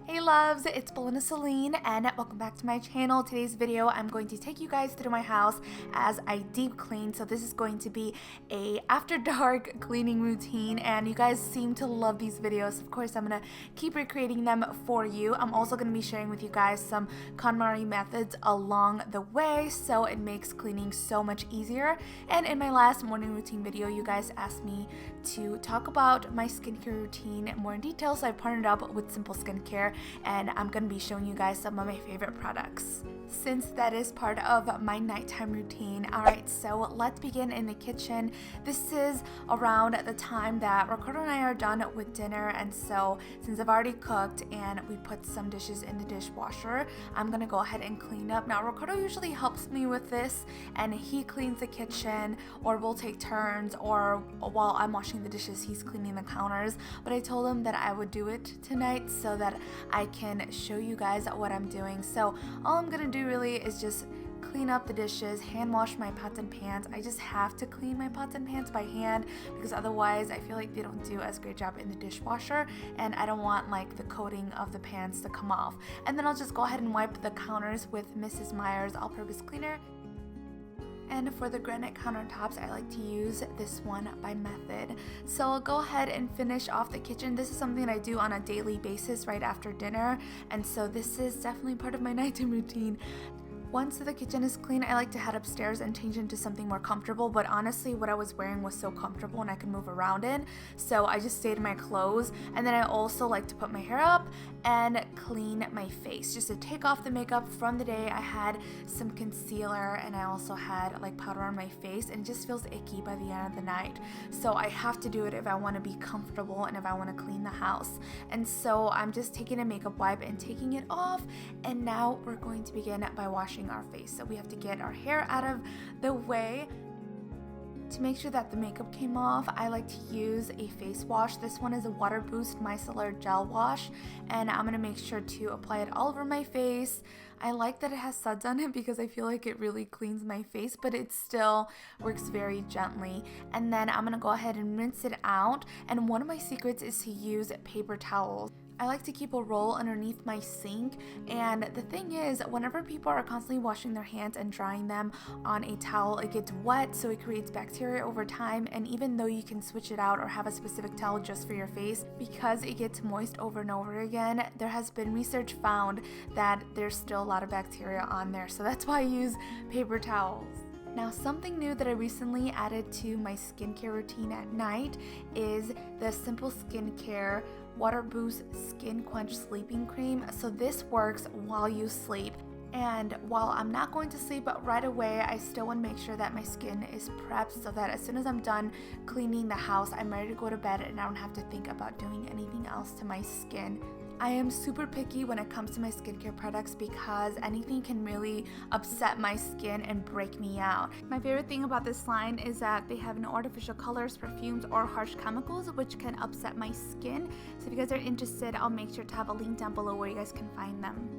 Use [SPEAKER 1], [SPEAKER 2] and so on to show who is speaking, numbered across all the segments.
[SPEAKER 1] Hey loves, it's Belinda Selene and welcome back to my channel. Today's video I'm going to take you guys through my house as I deep clean. So this is going to be a after dark cleaning routine and you guys seem to love these videos. Of course I'm going to keep recreating them for you. I'm also going to be sharing with you guys some Konmari methods along the way so it makes cleaning so much easier. And in my last morning routine video you guys asked me to talk about my skincare routine more in detail, so I partnered up with Simple Skincare and I'm going to be showing you guys some of my favorite products since that is part of my nighttime routine. Alright, so let's begin in the kitchen. This is around the time that Ricardo and I are done with dinner, and so since I've already cooked and we put some dishes in the dishwasher, I'm going to go ahead and clean up. Now Ricardo usually helps me with this and he cleans the kitchen, or we'll take turns, or while I'm washing the dishes he's cleaning the counters, but I told him that I would do it tonight so that I can show you guys what I'm doing. So all I'm going to do really is just clean up the dishes, hand wash my pots and pans. I just have to clean my pots and pans by hand because otherwise I feel like they don't do as great job in the dishwasher and I don't want like the coating of the pans to come off. And then I'll just go ahead and wipe the counters with Mrs. Meyer's all-purpose cleaner. And for the granite countertops, I like to use this one by Method. So I'll go ahead and finish off the kitchen. This is something I do on a daily basis right after dinner, and so this is definitely part of my nighttime routine. Once the kitchen is clean, I like to head upstairs and change into something more comfortable, but honestly what I was wearing was so comfortable and I could move around in, so I just stayed in my clothes. And then I also like to put my hair up and clean my face, just to take off the makeup from the day. I had some concealer and I also had like powder on my face and it just feels icky by the end of the night, so I have to do it if I want to be comfortable and if I want to clean the house. And so I'm just taking a makeup wipe and taking it off, and now we're going to begin by washing our face. So we have to get our hair out of the way. To make sure that the makeup came off, I like to use a face wash. This one is a Water Boost Micellar Gel Wash, and I'm going to make sure to apply it all over my face. I like that it has suds on it because I feel like it really cleans my face, but it still works very gently. And then I'm going to go ahead and rinse it out, and one of my secrets is to use paper towels. I like to keep a roll underneath my sink, and the thing is, whenever people are constantly washing their hands and drying them on a towel, it gets wet, so it creates bacteria over time. And even though you can switch it out or have a specific towel just for your face, because it gets moist over and over again, there has been research found that there's still a lot of bacteria on there, so that's why I use paper towels. Now, something new that I recently added to my skincare routine at night is the Simple Skincare Water Boost Skin Quench Sleeping Cream. So this works while you sleep. And while I'm not going to sleep right away, I still want to make sure that my skin is prepped so that as soon as I'm done cleaning the house, I'm ready to go to bed and I don't have to think about doing anything else to my skin. I am super picky when it comes to my skincare products because anything can really upset my skin and break me out. My favorite thing about this line is that they have no artificial colors, perfumes, or harsh chemicals which can upset my skin. So if you guys are interested, I'll make sure to have a link down below where you guys can find them.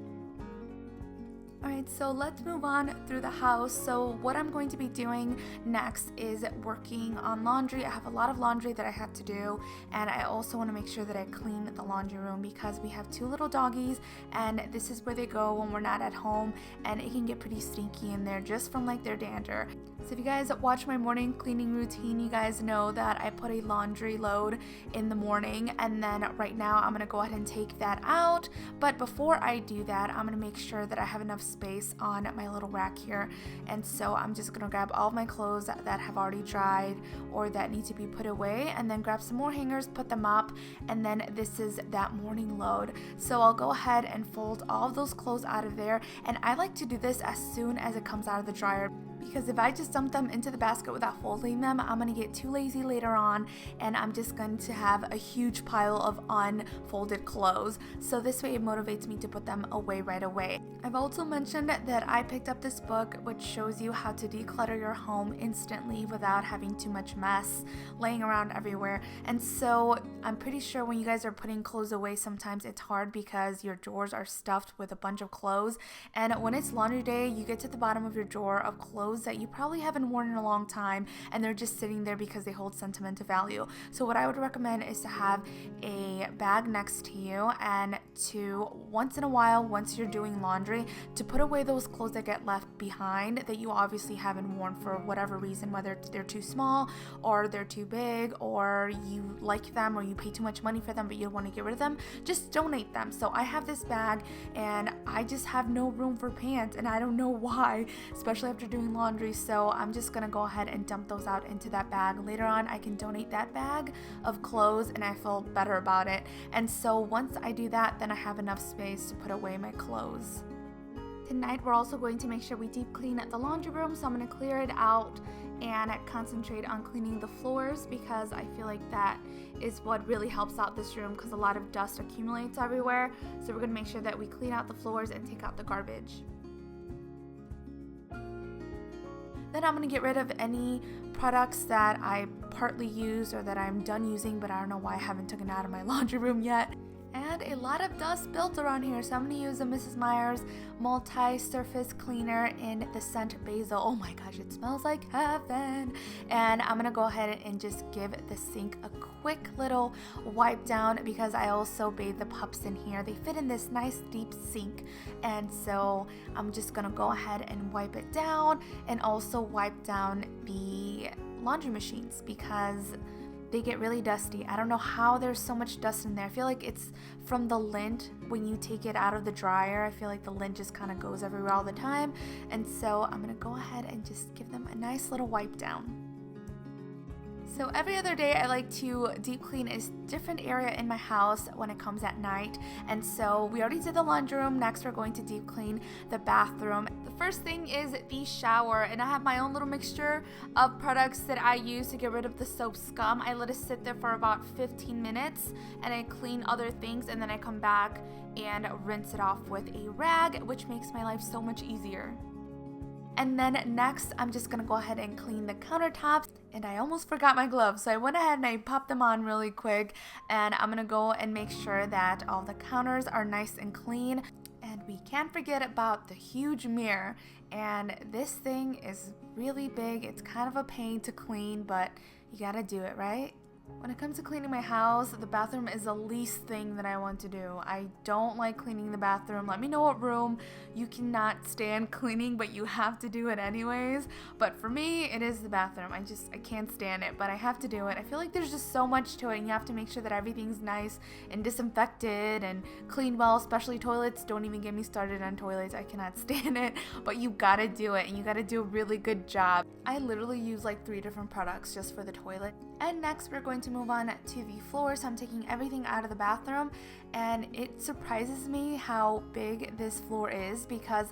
[SPEAKER 1] Alright, so let's move on through the house. So what I'm going to be doing next is working on laundry. I have a lot of laundry that I have to do, and I also want to make sure that I clean the laundry room because we have two little doggies and this is where they go when we're not at home, and it can get pretty stinky in there just from like their dander. So if you guys watch my morning cleaning routine, you guys know that I put a laundry load in the morning, and then right now I'm going to go ahead and take that out. But before I do that, I'm going to make sure that I have enough space on my little rack here, and so I'm just gonna grab all of my clothes that have already dried or that need to be put away, and then grab some more hangers, put them up, and then this is that morning load. So I'll go ahead and fold all of those clothes out of there, and I like to do this as soon as it comes out of the dryer, because if I just dump them into the basket without folding them, I'm going to get too lazy later on and I'm just going to have a huge pile of unfolded clothes. So this way it motivates me to put them away right away. I've also mentioned that I picked up this book which shows you how to declutter your home instantly without having too much mess laying around everywhere. And so I'm pretty sure when you guys are putting clothes away, sometimes it's hard because your drawers are stuffed with a bunch of clothes, and when it's laundry day, you get to the bottom of your drawer of clothes clothes that you probably haven't worn in a long time and they're just sitting there because they hold sentimental value. So what I would recommend is to have a bag next to you, and to once in a while, once you're doing laundry, to put away those clothes that get left behind that you obviously haven't worn for whatever reason, whether they're too small or they're too big, or you like them or you pay too much money for them but you don't want to get rid of them. Just donate them. So I have this bag and I just have no room for pants, and I don't know why, especially after doing laundry. So I'm just gonna go ahead and dump those out into that bag. Later on I can donate that bag of clothes and I feel better about it. And so once I do that, then I have enough space to put away my clothes. Tonight we're also going to make sure we deep clean the laundry room, so I'm going to clear it out and concentrate on cleaning the floors, because I feel like that is what really helps out this room, because a lot of dust accumulates everywhere. So we're going to make sure that we clean out the floors and take out the garbage. Then I'm going to get rid of any products that I partly used or that I'm done using, but I don't know why I haven't taken out of my laundry room yet. And a lot of dust built around here, so I'm going to use a Mrs. Meyer's multi-surface cleaner in the scent basil. Oh my gosh, it smells like heaven. And I'm going to go ahead and just give the sink a quick little wipe down, because I also bathe the pups in here. They fit in this nice deep sink, and so I'm just going to go ahead and wipe it down, and also wipe down the laundry machines because they get really dusty. I don't know how there's so much dust in there. I feel like it's from the lint. When you take it out of the dryer, I feel like the lint just kind of goes everywhere all the time. And so I'm gonna go ahead and just give them a nice little wipe down. So every other day I like to deep clean a different area in my house when it comes at night. And so we already did the laundry room. Next we're going to deep clean the bathroom. The first thing is the shower, and I have my own little mixture of products that I use to get rid of the soap scum. I let it sit there for about 15 minutes and I clean other things, and then I come back and rinse it off with a rag, which makes my life so much easier. And then next, I'm just gonna go ahead and clean the countertops. And I almost forgot my gloves, so I went ahead and I popped them on really quick. And I'm gonna go and make sure that all the counters are nice and clean. And we can't forget about the huge mirror. And this thing is really big. It's kind of a pain to clean, but you gotta do it, right? When it comes to cleaning my house, the bathroom is the least thing that I want to do. I don't like cleaning the bathroom. Let me know what room you cannot stand cleaning, but you have to do it anyways. But for me, it is the bathroom. I can't stand it, but I have to do it. I feel like there's just so much to it, and you have to make sure that everything's nice and disinfected and cleaned well, especially toilets. Don't even get me started on toilets. I cannot stand it, but you gotta do it, and you gotta do a really good job. I literally use like 3 different products just for the toilet. And next we're going to move on to the floor. So I'm taking everything out of the bathroom, and it surprises me how big this floor is, because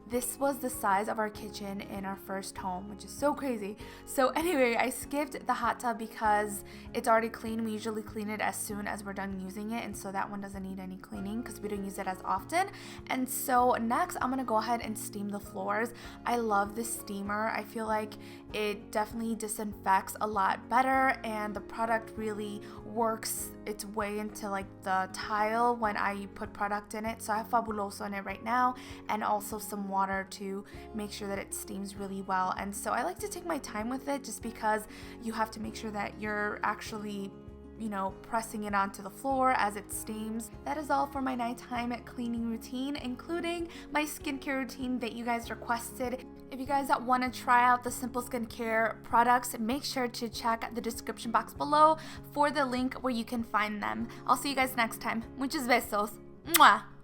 [SPEAKER 1] this was the size of our kitchen in our first home, which is so crazy. So anyway, I skipped the hot tub because it's already clean. We usually clean it as soon as we're done using it, and so that one doesn't need any cleaning because we don't use it as often. And so next, I'm gonna go ahead and steam the floors. I love this steamer. I feel like it definitely disinfects a lot better, and the product really works its way into like the tile when I put product in it. So I have Fabuloso in it right now, and also some water to make sure that it steams really well. And so I like to take my time with it, just because you have to make sure that you're actually pressing it onto the floor as it steams. That is all for my nighttime cleaning routine, including my skincare routine that you guys requested. If you guys want to try out the simple skincare products, make sure to check the description box below for the link where you can find them. I'll see you guys next time. Muchos besos. Mwah!